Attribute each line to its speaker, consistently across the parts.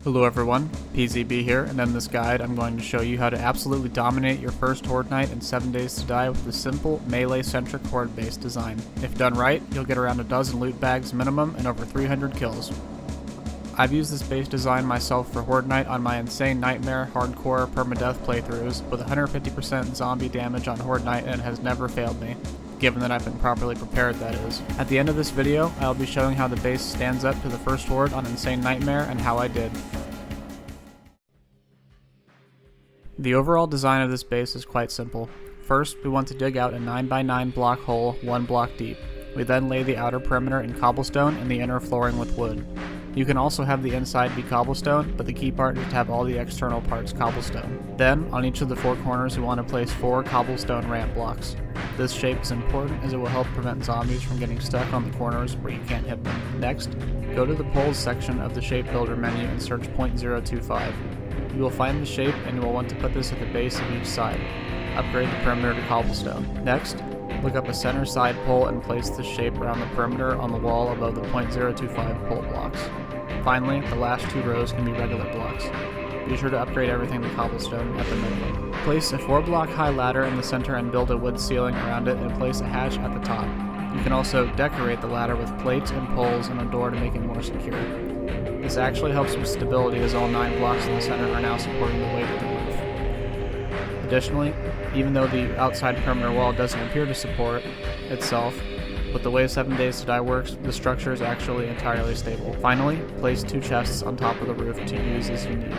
Speaker 1: Hello everyone, PZB here, and in this guide I'm going to show you how to absolutely dominate your first Horde night in 7 Days to Die with the simple melee-centric Horde-based design. If done right, you'll get around a dozen loot bags minimum and over 300 kills. I've used this base design myself for Horde night on my insane nightmare, hardcore, permadeath playthroughs with 150% zombie damage on Horde night, and it has never failed me. Given that I've been properly prepared, that is. At the end of this video, I'll be showing how the base stands up to the first Horde on Insane Nightmare and how I did. The overall design of this base is quite simple. First, we want to dig out a 9x9 block hole 1 block deep. We then lay the outer perimeter in cobblestone and the inner flooring with wood. You can also have the inside be cobblestone, but the key part is to have all the external parts cobblestone. Then, on each of the 4 corners, we want to place 4 cobblestone ramp blocks. This shape is important as it will help prevent zombies from getting stuck on the corners where you can't hit them. Next, go to the poles section of the shape builder menu and search .025. You will find the shape and you will want to put this at the base of each side. Upgrade the perimeter to cobblestone. Next, look up a center side pole and place the shape around the perimeter on the wall above the .025 pole blocks. Finally, the last 2 rows can be regular blocks. Be sure to upgrade everything to cobblestone at the minimum. Place a 4 block high ladder in the center and build a wood ceiling around it and place a hatch at the top. You can also decorate the ladder with plates and poles and a door to make it more secure. This actually helps with stability as all 9 blocks in the center are now supporting the weight of the roof. Additionally, even though the outside perimeter wall doesn't appear to support itself, with the way 7 Days to Die works, the structure is actually entirely stable. Finally, place 2 chests on top of the roof to use as you need.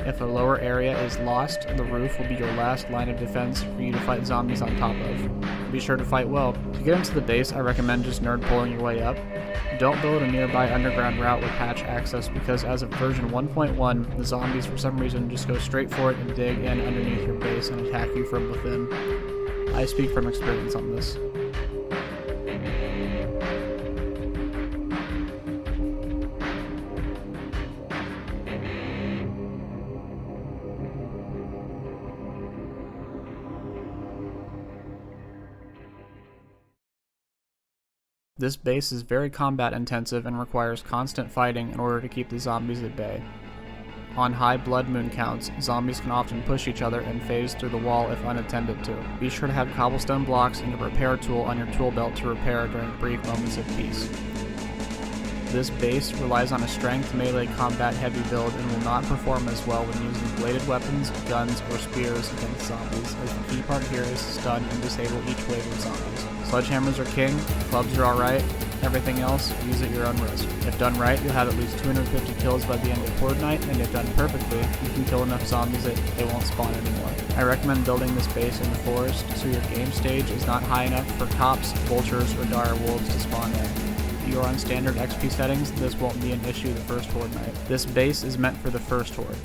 Speaker 1: If a lower area is lost, the roof will be your last line of defense for you to fight zombies on top of. Be sure to fight well. To get into the base, I recommend just nerd pulling your way up. Don't build a nearby underground route with hatch access because as of version 1.1, the zombies for some reason just go straight for it and dig in underneath your base and attack you from within. I speak from experience on this. This base is very combat intensive and requires constant fighting in order to keep the zombies at bay. On high blood moon counts, zombies can often push each other and phase through the wall if unattended to. Be sure to have cobblestone blocks and a repair tool on your tool belt to repair during brief moments of peace. This base relies on a strength melee combat heavy build and will not perform as well when using bladed weapons, guns, or spears against zombies, as the key part here is to stun and disable each wave of zombies. Sledgehammers are king, clubs are alright, everything else, use at your own risk. If done right, you'll have at least 250 kills by the end of Horde night, and if done perfectly, you can kill enough zombies that they won't spawn anymore. I recommend building this base in the forest so your game stage is not high enough for cops, vultures, or dire wolves to spawn in. If you are on standard XP settings, this won't be an issue the first Horde night. This base is meant for the first Horde.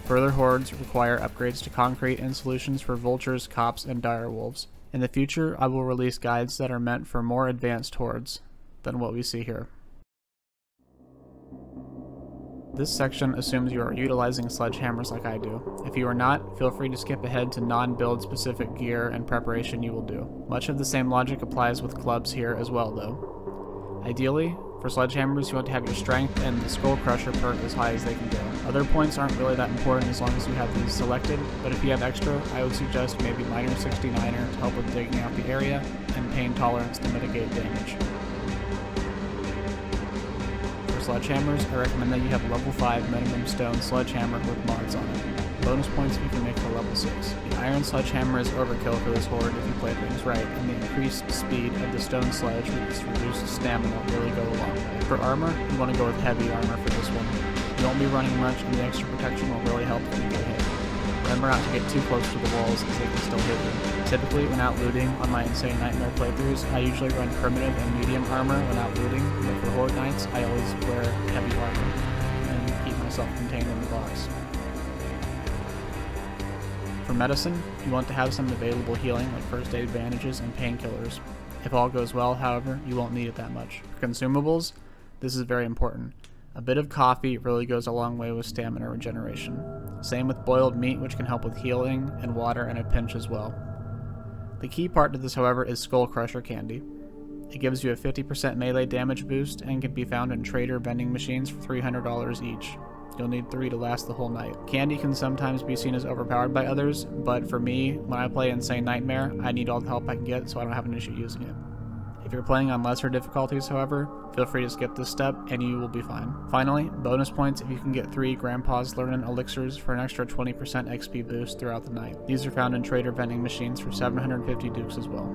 Speaker 1: Further Hordes require upgrades to concrete and solutions for vultures, cops, and dire wolves. In the future, I will release guides that are meant for more advanced Hordes than what we see here. This section assumes you are utilizing sledgehammers like I do. If you are not, feel free to skip ahead to non-build specific gear and preparation you will do. Much of the same logic applies with clubs here as well though. Ideally, for sledgehammers you want to have your strength and the skull crusher perk as high as they can go. Other points aren't really that important as long as you have these selected, but if you have extra, I would suggest maybe minor 69er to help with digging out the area, and pain tolerance to mitigate damage. For sledgehammers, I recommend that you have level 5 minimum stone sledgehammer with mods on it. Bonus points you can make for level 6. The iron sledgehammer is overkill for this Horde if you play things right, and the increased speed of the stone sledge with its reduced stamina will really go a long way. For armor, you want to go with heavy armor for this one. You won't be running much, and the extra protection will really help when you get hit. Remember not to get too close to the walls as they can still hit you. Typically, when out looting on my Insane Nightmare playthroughs, I usually run primitive and medium armor when out looting, but for Horde nights, I always wear heavy armor and keep myself contained in the box. For medicine, you want to have some available healing like first aid bandages and painkillers. If all goes well, however, you won't need it that much. For consumables, this is very important. A bit of coffee really goes a long way with stamina regeneration. Same with boiled meat, which can help with healing, and water and a pinch as well. The key part to this, however, is Skull Crusher candy. It gives you a 50% melee damage boost and can be found in trader vending machines for $300 each. You'll need 3 to last the whole night. Candy can sometimes be seen as overpowered by others, but for me, when I play Insane Nightmare, I need all the help I can get so I don't have an issue using it. If you're playing on lesser difficulties, however, feel free to skip this step and you will be fine. Finally, bonus points if you can get 3 Grandpa's Learning Elixirs for an extra 20% XP boost throughout the night. These are found in trader vending machines for 750 dukes as well.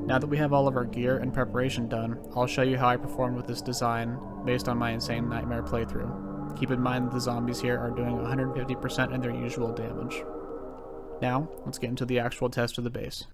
Speaker 1: Now that we have all of our gear and preparation done, I'll show you how I performed with this design based on my Insane Nightmare playthrough. Keep in mind that the zombies here are doing 150% in their usual damage. Now, let's get into the actual test of the base.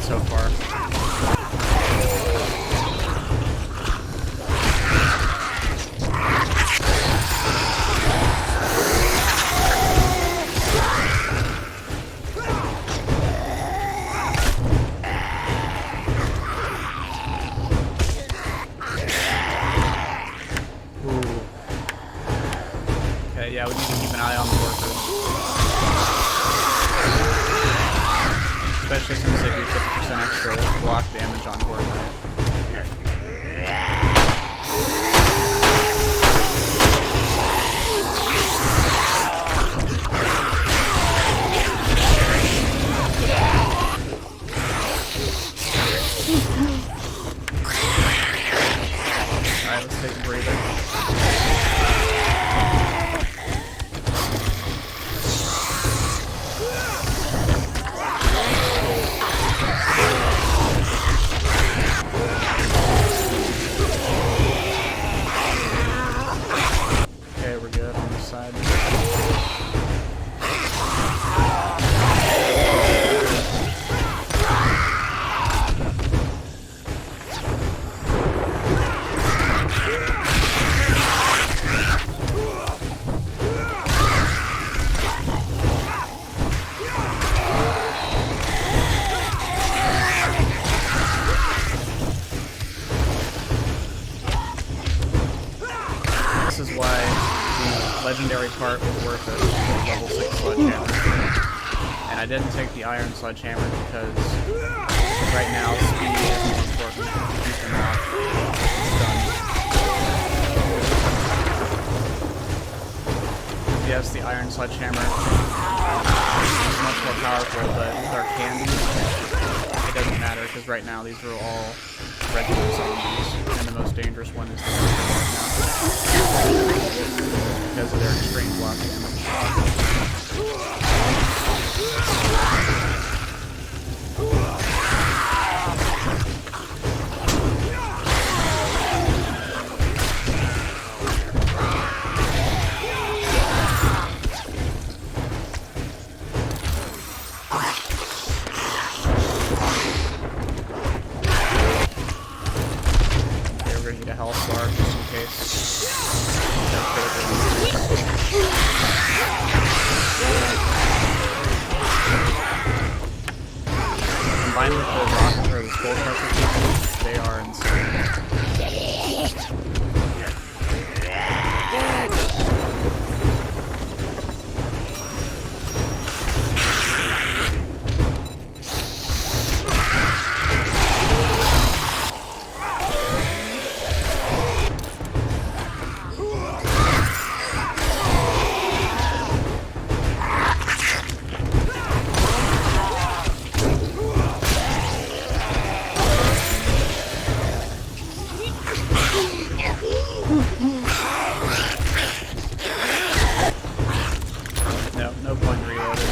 Speaker 1: So far. Okay, yeah, we need to keep an eye on the workers. Especially since they do 50% extra block damage on Horde. Alright, let's take a breather. legendary part was worth it. Level 6 sledgehammer. And I didn't take the iron sledgehammer because right now speed is more important to keep him off. Yes, the iron sledgehammer is much more powerful, but with our candies, it doesn't matter because right now these are all regular zombies, and the most dangerous one is the because of their extreme block damage. A health bar just in case. Combined with the rock or the skull crusher pieces, they are insane. No point in reloading.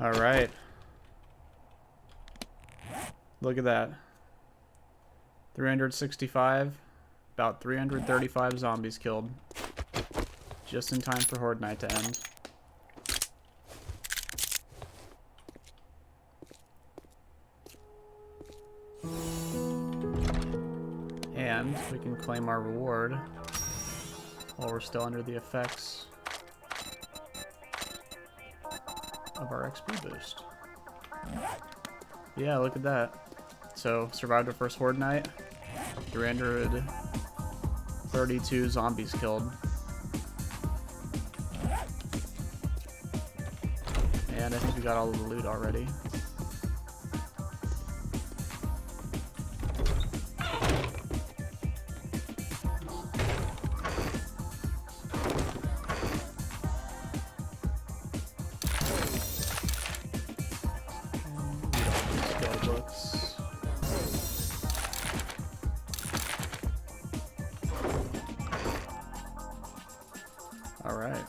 Speaker 1: Alright. Look at that. 365, about 335 zombies killed. Just in time for Horde Night to end. And we can claim our reward while we're still under the effects of our XP boost. Yeah, look at that. So, survived our first Horde Night. 332 zombies killed. And I think we got all of the loot already. All right.